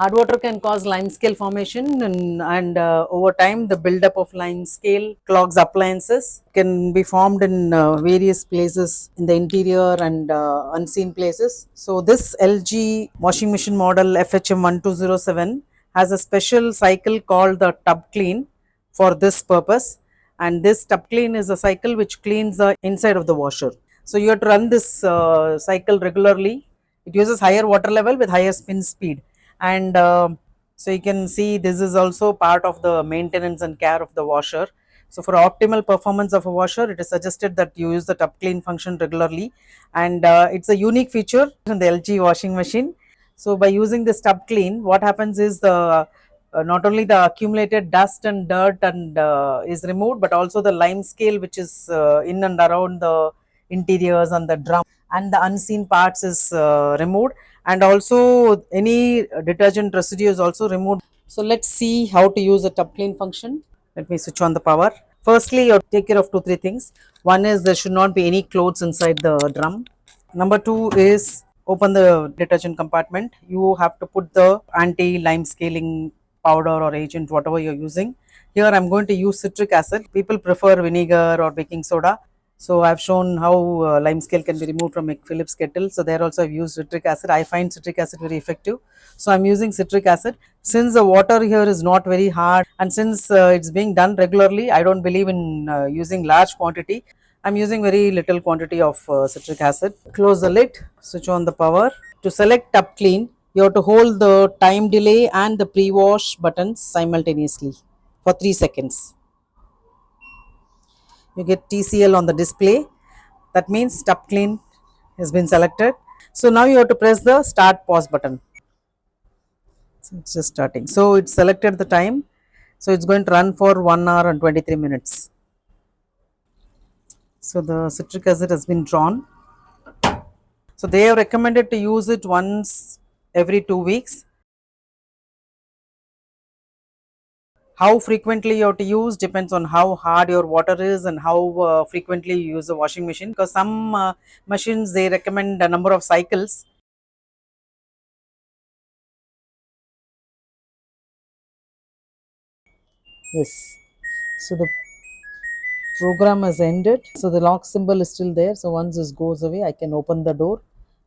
Hard water can cause limescale formation, and over time the buildup of limescale clogs appliances. Can be formed in various places in the interior and unseen places. So this LG washing machine model FHM1207 has a special cycle called the tub clean for this purpose, and this tub clean is a cycle which cleans the inside of the washer. So you have to run this cycle regularly. It uses higher water level with higher spin speed, and so you can see this is also part of the maintenance and care of the washer. So for optimal performance of a washer, it is suggested that you use the tub clean function regularly, and it's a unique feature in the LG washing machine. So by using this tub clean, what happens is the not only the accumulated dust and dirt and is removed, but also the lime scale which is in and around the interiors and the drum and the unseen parts is removed, and also any detergent residue is also removed. So let's see how to use the tub clean function. Let me switch on the power. Firstly, you take care of 2 3 things. One is there should not be any clothes inside the drum. Number two is open the detergent compartment. You have to put the anti lime scaling powder or agent, whatever you're using. Here I'm going to use citric acid. People prefer vinegar or baking soda. So I've shown how lime scale can be removed from a Phillips kettle. So there also I've used citric acid. I find citric acid very effective. So I'm using citric acid. Since the water here is not very hard, and since it's being done regularly, I don't believe in using large quantity. I'm using very little quantity of citric acid. Close the lid, switch on the power. To select tub clean, you have to hold the time delay and the pre-wash buttons simultaneously for 3 seconds. You get TCL on the display. That means tub clean has been selected. So now you have to press the start pause button. So it's just starting. So it's selected the time. So it's going to run for 1 hour and 23 minutes. So the citric acid has been drawn. So they have recommended to use it once every 2 weeks. How frequently you have to use depends on how hard your water is and how frequently you use the washing machine, because some machines they recommend a number of cycles. Yes. So the program has ended. So the lock symbol is still there. So once this goes away, I can open the door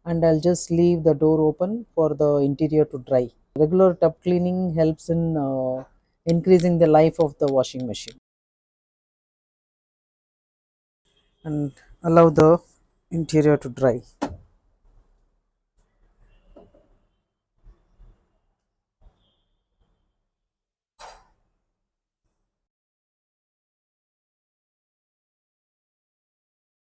and I'll just leave the door open for the interior to dry. Regular tub cleaning helps in increasing the life of the washing machine and allow the interior to dry.